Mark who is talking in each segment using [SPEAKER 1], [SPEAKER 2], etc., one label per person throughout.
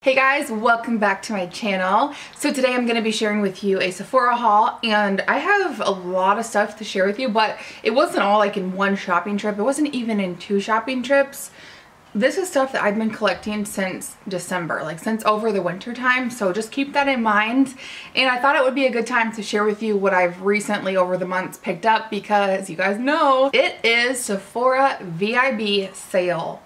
[SPEAKER 1] Hey guys, welcome back to my channel. So today I'm going to be sharing with you a Sephora haul, and I have a lot of stuff to share with you, but it wasn't all like in one shopping trip. It wasn't even in two shopping trips. This is stuff that I've been collecting since December, like since over the winter time, so just keep that in mind. And I thought it would be a good time to share with you what I've recently over the months picked up, because you guys know it is Sephora VIB sale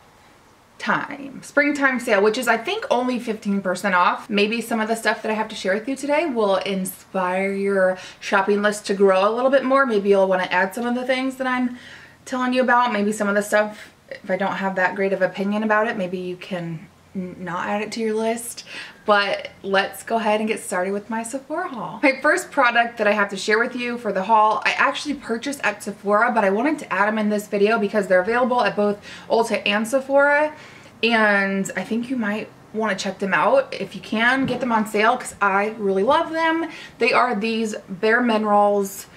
[SPEAKER 1] time, springtime sale, which is I think only 15% off. Maybe some of the stuff that I have to share with you today will inspire your shopping list to grow a little bit more. Maybe you'll want to add some of the things that I'm telling you about. Maybe some of the stuff, if I don't have that great of opinion about it, maybe you can not add it to your list. But let's go ahead and get started with my Sephora haul. My first product that I have to share with you for the haul, I actually purchased at Sephora, but I wanted to add them in this video because they're available at both Ulta and Sephora, and I think you might want to check them out if you can get them on sale, because I really love them. They are these Bare Minerals.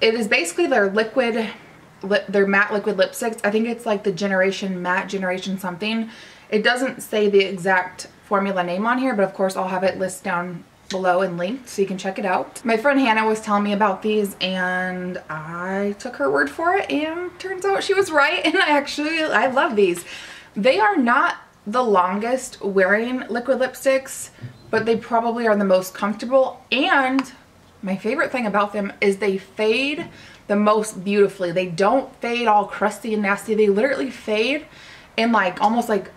[SPEAKER 1] It is basically their their matte liquid lipsticks. I think it's like the Generation Matte, Generation something. It doesn't say the exact formula name on here, but of course I'll have it listed down below and linked so you can check it out. My friend Hannah was telling me about these, and I took her word for it, and turns out she was right, and I love these. They are not the longest wearing liquid lipsticks, but they probably are the most comfortable, and my favorite thing about them is they fade the most beautifully. They don't fade all crusty and nasty. They literally fade and like almost like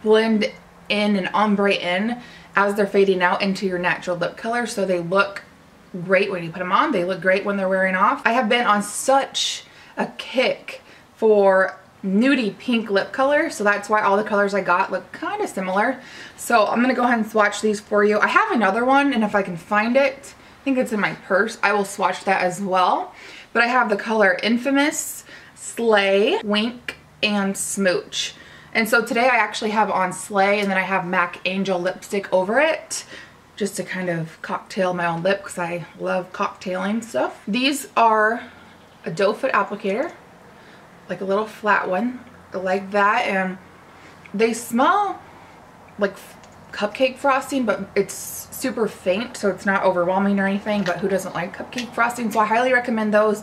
[SPEAKER 1] blend in and ombre in as they're fading out into your natural lip color, so they look great when you put them on. They look great when they're wearing off. I have been on such a kick for nudie pink lip color, so that's why all the colors I got look kind of similar. So I'm gonna go ahead and swatch these for you. I have another one, and if I can find it, I think it's in my purse, I will swatch that as well. But I have the color Infamous, Slay, Wink, and Smooch. And so today I actually have on Slay, and then I have MAC Angel lipstick over it, just to kind of cocktail my own lip, because I love cocktailing stuff. These are a doe foot applicator, like a little flat one like that, and they smell like cupcake frosting, but it's super faint, so it's not overwhelming or anything. But who doesn't like cupcake frosting? So I highly recommend those,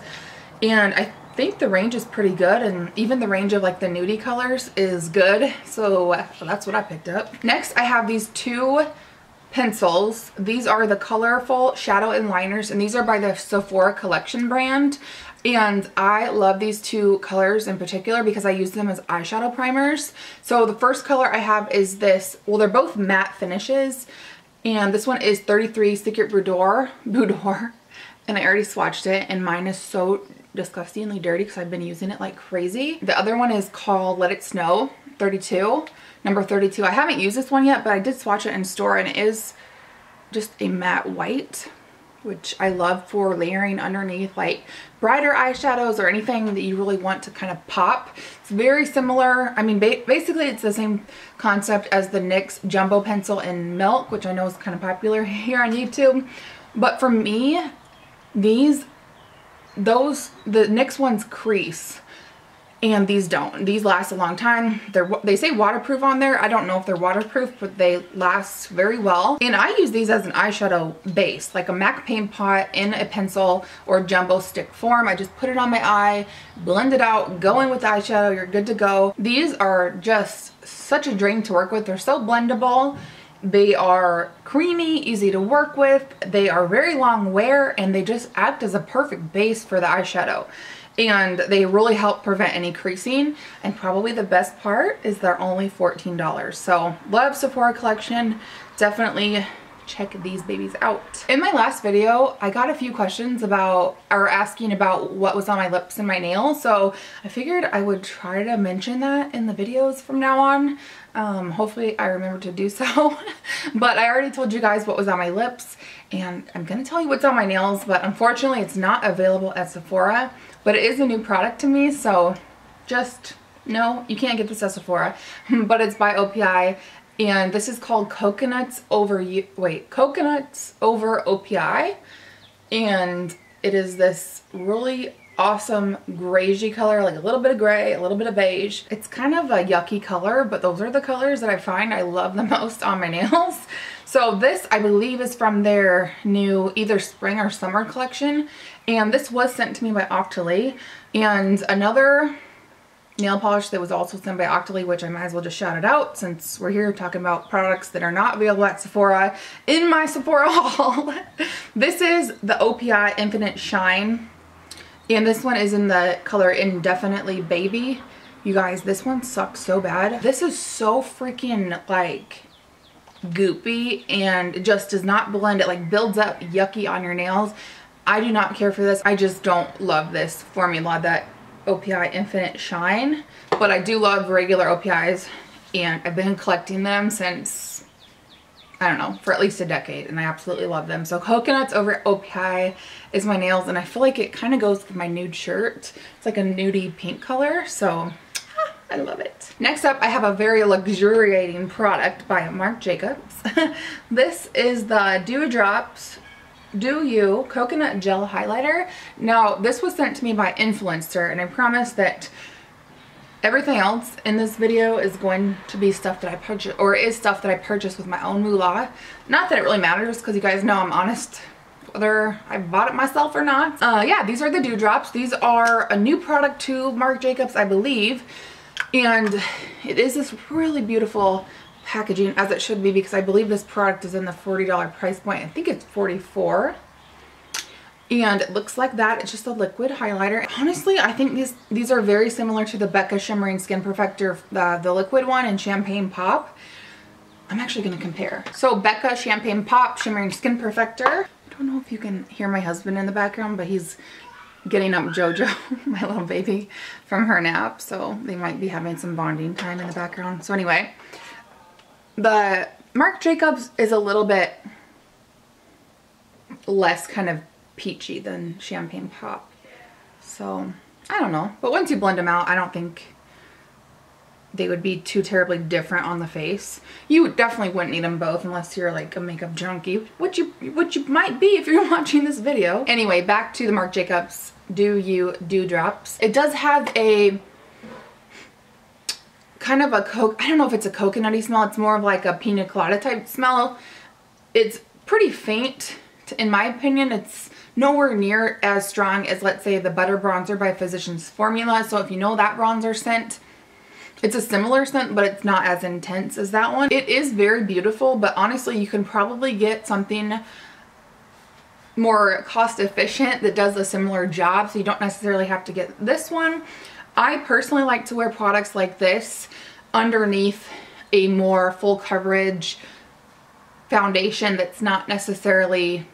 [SPEAKER 1] and I think the range is pretty good, and even the range of like the nudie colors is good, so that's what I picked up. Next I have these two pencils. These are the Colorful Shadow and Liners, and these are by the Sephora Collection brand. And I love these two colors in particular because I use them as eyeshadow primers. So the first color I have is this, well, they're both matte finishes, and this one is 33 Secret Boudoir, and I already swatched it, and mine is so disgustingly dirty because I've been using it like crazy. The other one is called Let It Snow, 32, number 32. I haven't used this one yet, but I did swatch it in store, and it is just a matte white, which I love for layering underneath like brighter eyeshadows or anything that you really want to kind of pop. It's very similar. I mean, basically it's the same concept as the NYX Jumbo Pencil in Milk, which I know is kind of popular here on YouTube. But for me, the NYX ones crease, and these don't. These last a long time. They say waterproof on there. I don't know if they're waterproof, but they last very well. And I use these as an eyeshadow base, like a MAC paint pot in a pencil or jumbo stick form. I just put it on my eye, blend it out, go in with the eyeshadow, you're good to go. These are just such a dream to work with. They're so blendable. They are creamy, easy to work with. They are very long wear, and they just act as a perfect base for the eyeshadow. And they really help prevent any creasing. And probably the best part is they're only $14. So love Sephora Collection. Definitely check these babies out. In my last video, I got a few questions about, or asking about what was on my lips and my nails. So I figured I would try to mention that in the videos from now on. Hopefully I remember to do so. But I already told you guys what was on my lips, and I'm gonna tell you what's on my nails, but unfortunately it's not available at Sephora. But it is a new product to me, so just know you can't get this at Sephora. But it's by OPI, and this is called Coconuts Over OPI, and it is this really awesome grayish color, like a little bit of gray, a little bit of beige. It's kind of a yucky color, but those are the colors that I find I love the most on my nails. So this, I believe, is from their new either spring or summer collection. And this was sent to me by Octoly. And another nail polish that was also sent by Octoly, which I might as well just shout it out since we're here talking about products that are not available at Sephora in my Sephora haul. This is the OPI Infinite Shine. And this one is in the color Indefinitely Baby. You guys, this one sucks so bad. This is so freaking like goopy and it just does not blend. It like builds up yucky on your nails. I do not care for this. I just don't love this formula, that OPI Infinite Shine. But I do love regular OPIs and I've been collecting them since, I don't know, for at least a decade, and I absolutely love them. So Coconuts over OPI is my nails, and I feel like it kind of goes with my nude shirt. It's like a nudie pink color, so I love it. Next up, I have a very luxuriating product by Marc Jacobs. This is the Dewdrops Do You Coconut Gel Highlighter. Now, this was sent to me by Influencer, and I promise that everything else in this video is going to be stuff that I purchase, or is stuff that I purchased with my own moolah. Not that it really matters, because you guys know I'm honest whether I bought it myself or not. Yeah, these are the Dewdrops. These are a new product to Marc Jacobs, I believe. And it is this really beautiful packaging, as it should be, because I believe this product is in the $40 price point. I think it's $44. And it looks like that. It's just a liquid highlighter. Honestly, I think these are very similar to the Becca Shimmering Skin Perfector, the liquid one, and Champagne Pop. I'm actually going to compare. So Becca Champagne Pop Shimmering Skin Perfector. I don't know if you can hear my husband in the background, but he's getting up Jojo, my little baby, from her nap. So they might be having some bonding time in the background. So anyway, the Marc Jacobs is a little bit less kind of peachy than Champagne Pop. So I don't know, but once you blend them out, I don't think they would be too terribly different on the face. You definitely wouldn't need them both unless you're like a makeup junkie, which you might be if you're watching this video. Anyway, back to the Marc Jacobs Do You Dewdrops. It does have a kind of a I don't know if it's a coconutty smell. It's more of like a pina colada type smell. It's pretty faint. In my opinion, it's nowhere near as strong as, let's say, the Butter Bronzer by Physicians Formula. So if you know that bronzer scent, it's a similar scent, but it's not as intense as that one. It is very beautiful, but honestly, you can probably get something more cost efficient that does a similar job, so you don't necessarily have to get this one. I personally like to wear products like this underneath a more full coverage foundation that's not necessarily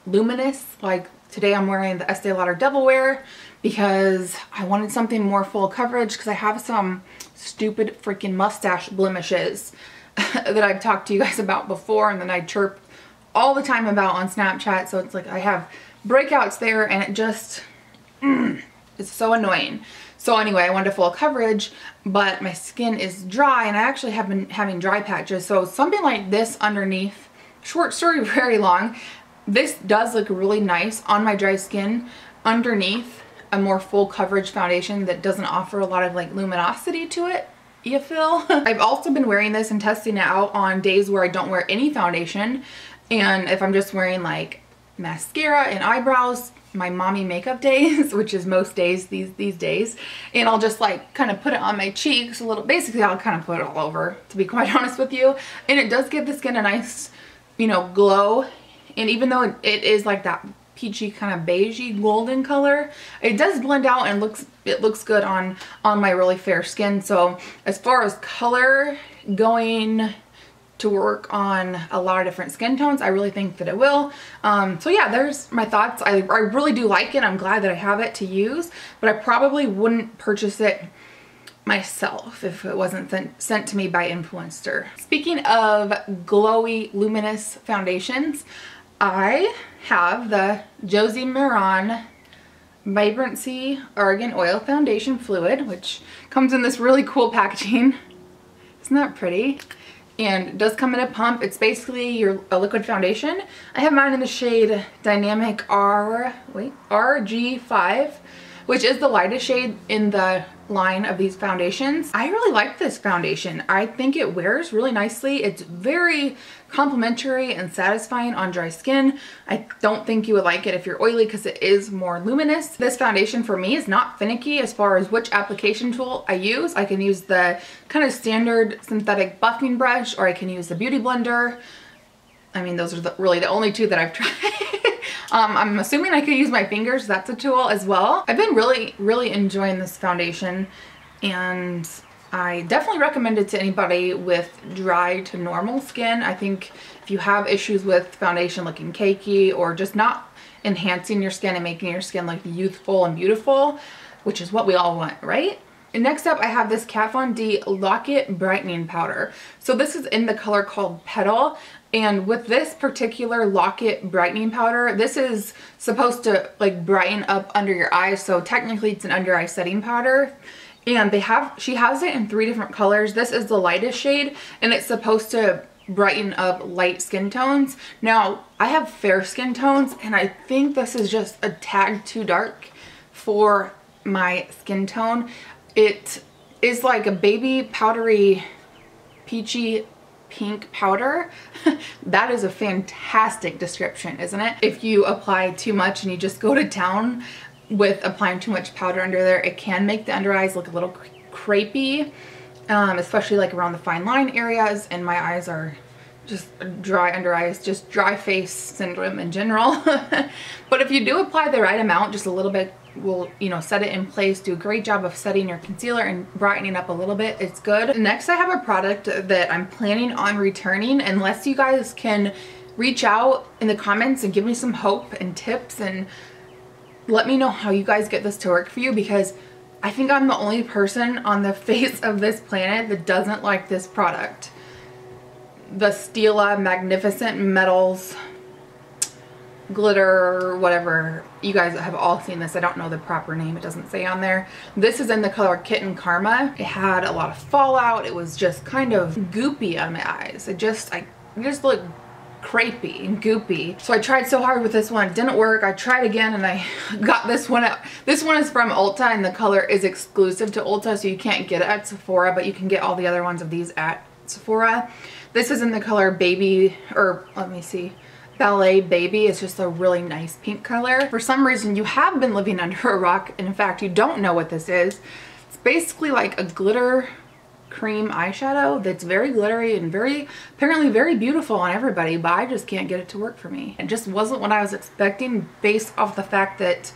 [SPEAKER 1] luminous. Like today I'm wearing the Estee Lauder Devil Wear because I wanted something more full coverage because I have some stupid freaking mustache blemishes that I've talked to you guys about before and then I chirp all the time about on Snapchat. So it's like I have breakouts there and it just it's so annoying. So anyway, I wanted full coverage, but my skin is dry and I actually have been having dry patches. So something like this underneath, short story very long, this does look really nice on my dry skin underneath a more full coverage foundation that doesn't offer a lot of like luminosity to it, you feel? I've also been wearing this and testing it out on days where I don't wear any foundation. And if I'm just wearing like mascara and eyebrows, my mommy makeup days, which is most days these days, and I'll just like kind of put it on my cheeks a little, basically I'll kind of put it all over, to be quite honest with you. And it does give the skin a nice, you know, glow. And even though it is like that peachy kind of beigey golden color, it does blend out and it looks good on my really fair skin. So as far as color going to work on a lot of different skin tones, I really think that it will. So yeah, there's my thoughts. I really do like it. I'm glad that I have it to use, but I probably wouldn't purchase it myself if it wasn't sent to me by Influencer. Speaking of glowy luminous foundations, I have the Josie Maran Vibrancy Argan Oil Foundation Fluid, which comes in this really cool packaging. Isn't that pretty? and it does come in a pump. It's basically a liquid foundation. I have mine in the shade Dynamic RG5, which is the lightest shade in the line of these foundations. I really like this foundation. I think it wears really nicely. It's very complimentary and satisfying on dry skin. I don't think you would like it if you're oily because it is more luminous. This foundation for me is not finicky as far as which application tool I use. I can use the kind of standard synthetic buffing brush, or I can use the Beauty Blender. I mean, those are really the only two that I've tried. I'm assuming I could use my fingers. That's a tool as well. I've been really enjoying this foundation, and I definitely recommend it to anybody with dry to normal skin. I think if you have issues with foundation looking cakey or just not enhancing your skin and making your skin look youthful and beautiful, which is what we all want, right? And next up, I have this Kat Von D Lock-It Brightening Powder. So this is in the color called Petal. And with this particular Lock-It Brightening Powder, this is supposed to like brighten up under your eyes. So technically it's an under eye setting powder. And she has it in 3 different colors. This is the lightest shade, and it's supposed to brighten up light skin tones. Now, I have fair skin tones, and I think this is just a tad too dark for my skin tone. It is like a baby powdery peachy pink powder. That is a fantastic description, isn't it? If you apply too much and you just go to town with applying too much powder under there, it can make the under eyes look a little crepey, especially like around the fine line areas, and my eyes are just dry under eyes, just dry face syndrome in general. But if you do apply the right amount, just a little bit will, you know, set it in place, do a great job of setting your concealer and brightening up a little bit. It's good. Next, I have a product that I'm planning on returning, unless you guys can reach out in the comments and give me some hope and tips and let me know how you guys get this to work for you, because I think I'm the only person on the face of this planet that doesn't like this product. The Stila Magnificent Metals Glitter, whatever. You guys have all seen this. I don't know the proper name. It doesn't say on there. This is in the color Kitten Karma. It had a lot of fallout. It was just kind of goopy on my eyes. I just looked crepey and goopy. So I tried so hard with this one. It didn't work. I tried again and I got this one out. This one is from Ulta, and the color is exclusive to Ulta, so you can't get it at Sephora, but you can get all the other ones of these at Sephora. This is in the color Baby, or let me see, Ballet Baby. It's just a really nice pink color. For some reason, you have been living under a rock, and in fact, you don't know what this is. It's basically like a glitter cream eyeshadow that's very glittery and apparently very beautiful on everybody, but I just can't get it to work for me. It just wasn't what I was expecting based off the fact that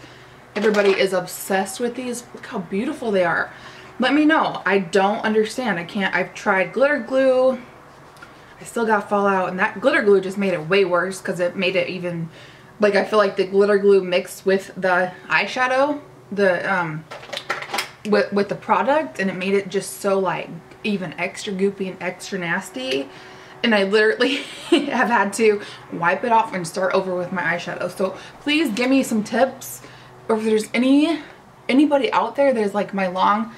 [SPEAKER 1] everybody is obsessed with these. Look how beautiful they are. Let me know. I don't understand. I've tried glitter glue. I still got fallout, and that glitter glue just made it way worse because it made it even, like, I feel like the glitter glue mixed with the eyeshadow, with the product, and it made it just so like even extra goopy and extra nasty, and I literally have had to wipe it off and start over with my eyeshadow. So please give me some tips, or if there's anybody out there that's like a long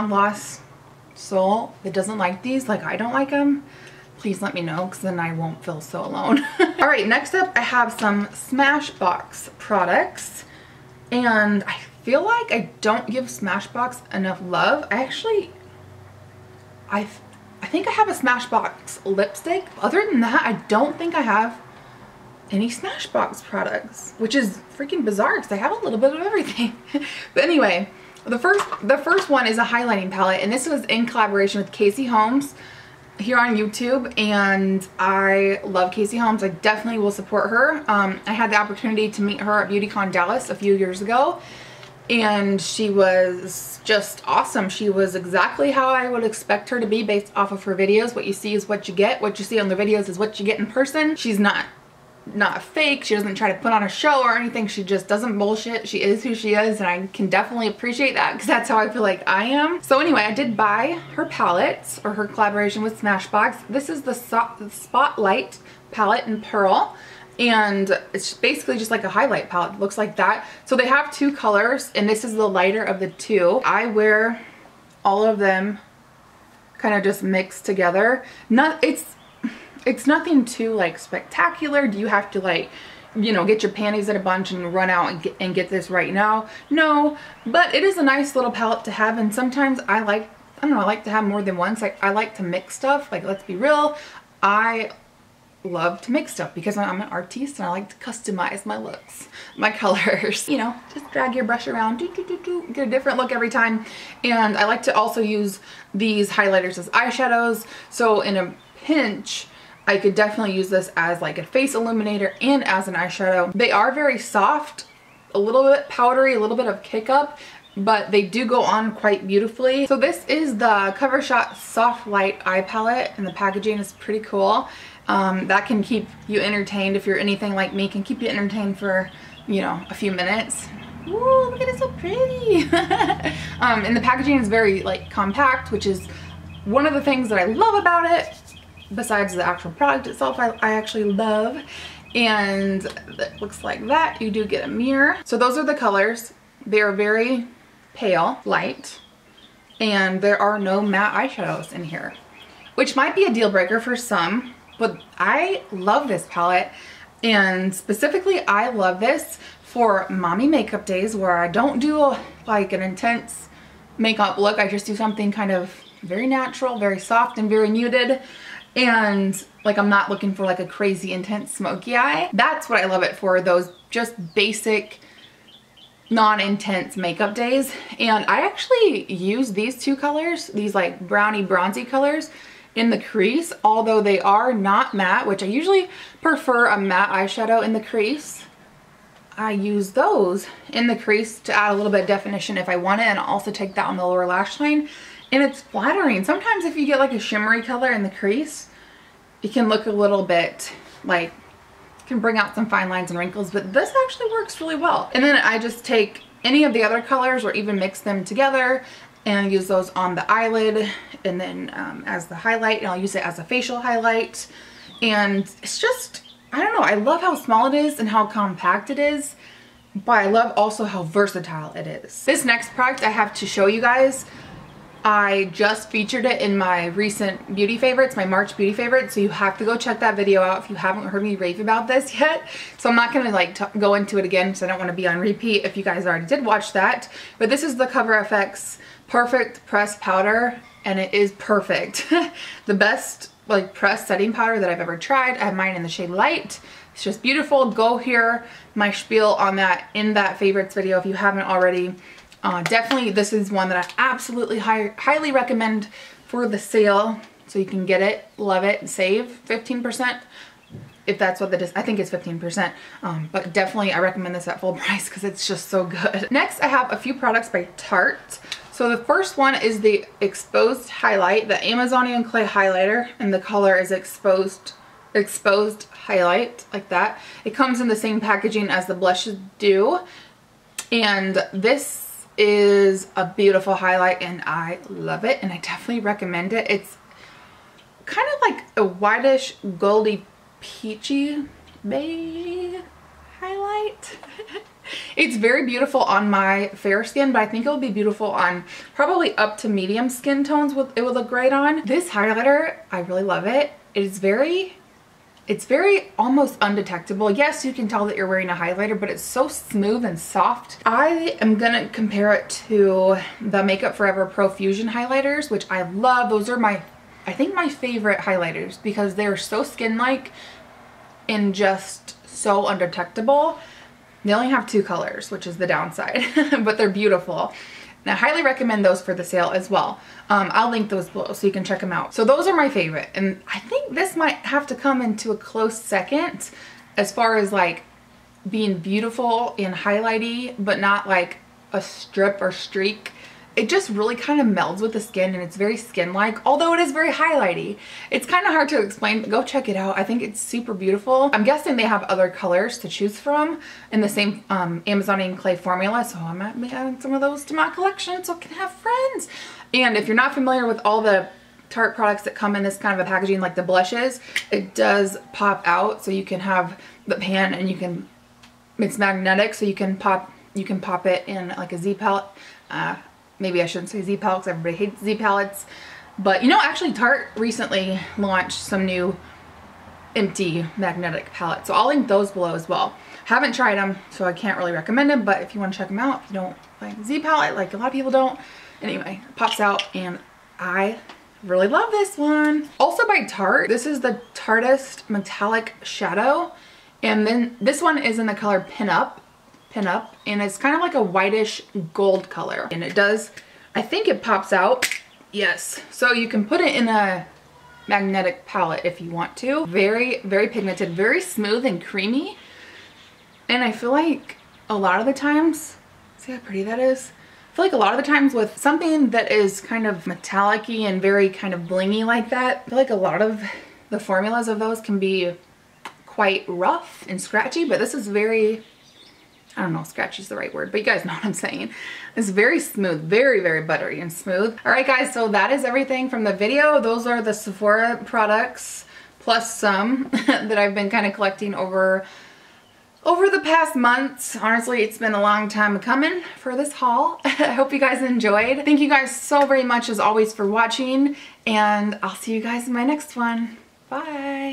[SPEAKER 1] lost soul that doesn't like these like I don't like them, please let me know, because then I won't feel so alone. All right, next up I have some Smashbox products, and I feel like I don't give Smashbox enough love. I think I have a Smashbox lipstick. Other than that, I don't think I have any Smashbox products, which is freaking bizarre because I have a little bit of everything. But anyway, the first one is a highlighting palette, and this was in collaboration with Casey Holmes here on YouTube, and I love Casey Holmes. I definitely will support her. I had the opportunity to meet her at BeautyCon Dallas a few years ago, and she was just awesome. She was exactly how I would expect her to be based off of her videos. What you see is what you get. What you see on the videos is what you get in person. She's not fake. She doesn't try to put on a show or anything. She just doesn't bullshit. She is who she is, and I can definitely appreciate that because that's how I feel like I am. So anyway, I did buy her palettes, or her collaboration with Smashbox. This is the Spotlight palette in Pearl, and it's basically just like a highlight palette. It looks like that. So they have 2 colors, and this is the lighter of the 2. I wear all of them kind of just mixed together. It's nothing too like spectacular. Do you have to like, you know, get your panties in a bunch and run out and get this right now? No, but it is a nice little palette to have, and sometimes I like to have more than one. Like I like to mix stuff. Like, let's be real, I love to mix stuff because I'm an artiste and I like to customize my looks, my colors. You know, just drag your brush around, get a different look every time. And I like to also use these highlighters as eyeshadows. So in a pinch, I could definitely use this as like a face illuminator and as an eyeshadow. They are very soft, a little bit powdery, a little bit of kick up, but they do go on quite beautifully. So this is the Cover Shot Soft Light Eye Palette, and the packaging is pretty cool. That can keep you entertained. If you're anything like me, can keep you entertained for, you know, a few minutes. Ooh, look at it, so pretty. And the packaging is very like compact, which is one of the things that I love about it, besides the actual product itself. I actually love. And it looks like that. You do get a mirror. So those are the colors. They are very pale, light, and there are no matte eyeshadows in here, which might be a deal breaker for some. But I love this palette, and specifically I love this for mommy makeup days where I don't do like an intense makeup look. I just do something kind of very natural, very soft and very muted, and like I'm not looking for like a crazy intense smoky eye. That's what I love it for, those just basic non-intense makeup days. And I actually use these two colors, these like brownie bronzy colors, in the crease, although they are not matte, which I usually prefer a matte eyeshadow in the crease. I use those in the crease to add a little bit of definition if I want it, and I'll also take that on the lower lash line, and it's flattering. Sometimes if you get like a shimmery color in the crease, it can look a little bit like, can bring out some fine lines and wrinkles, but this actually works really well. And then I just take any of the other colors or even mix them together and use those on the eyelid, and then as the highlight, and I'll use it as a facial highlight. And it's just, I don't know, I love how small it is and how compact it is, but I love also how versatile it is. This next product I have to show you guys, I just featured it in my recent beauty favorites, my March beauty favorites, so you have to go check that video out if you haven't heard me rave about this yet. So I'm not gonna like go into it again because I don't want to be on repeat if you guys already did watch that. But this is the Cover FX Perfect Press Powder, and it is perfect. The best like press setting powder that I've ever tried. I have mine in the shade Light. It's just beautiful. Go hear my spiel on that in that favorites video if you haven't already. Definitely this is one that I absolutely highly recommend for the sale, so you can get it, love it, save 15%. If that's what it is. I think it's 15%, but definitely I recommend this at full price because it's just so good. Next, I have a few products by Tarte. So the first one is the Exposed Highlight, the Amazonian Clay Highlighter, and the color is Exposed Highlight, like that. It comes in the same packaging as the blushes do, and this is a beautiful highlight and I love it, and I definitely recommend it. It's kind of like a whitish goldy peachy beige highlight. It's very beautiful on my fair skin, but I think it will be beautiful on probably up to medium skin tones. It would look great on. This highlighter, I really love it. It's very almost undetectable. Yes, you can tell that you're wearing a highlighter, but it's so smooth and soft. I am gonna compare it to the Makeup Forever Pro Fusion highlighters, which I love. Those are I think my favorite highlighters because they're so skin-like and just so undetectable. They only have 2 colors, which is the downside, but they're beautiful. And I highly recommend those for the sale as well. I'll link those below so you can check them out. So those are my favorite, and I think this might have to come into a close second as far as like being beautiful and highlighty, but not like a strip or streak. It just really kind of melds with the skin, and it's very skin-like, although it is very highlighty. It's kind of hard to explain, but go check it out. I think it's super beautiful. I'm guessing they have other colors to choose from in the same Amazonian Clay formula, so I might be adding some of those to my collection so I can have friends. And if you're not familiar with all the Tarte products that come in this kind of a packaging, like the blushes, it does pop out, so you can have the pan and it's magnetic, so you can pop it in like a Z palette. Maybe I shouldn't say Z palette because everybody hates Z palettes. But you know, actually Tarte recently launched some new empty magnetic palettes, so I'll link those below as well. Haven't tried them, so I can't really recommend them, but if you want to check them out, if you don't like the Z palette, like a lot of people don't. Anyway, it pops out and I really love this one. Also by Tarte, this is the Tarteist Metallic Shadow. And then this one is in the color Pin Up, and it's kind of like a whitish gold color. And it does, I think it pops out, yes. So you can put it in a magnetic palette if you want to. Very, very pigmented, very smooth and creamy. And I feel like a lot of the times, see how pretty that is? I feel like a lot of the times with something that is kind of metallic-y and very kind of blingy like that, I feel like a lot of the formulas of those can be quite rough and scratchy, but this is very, I don't know if scratchy is the right word, but you guys know what I'm saying. It's very smooth, very, very buttery and smooth. All right guys, so that is everything from the video. Those are the Sephora products plus some that I've been kind of collecting over the past months. Honestly, it's been a long time coming for this haul. I hope you guys enjoyed. Thank you guys so very much as always for watching, and I'll see you guys in my next one. Bye.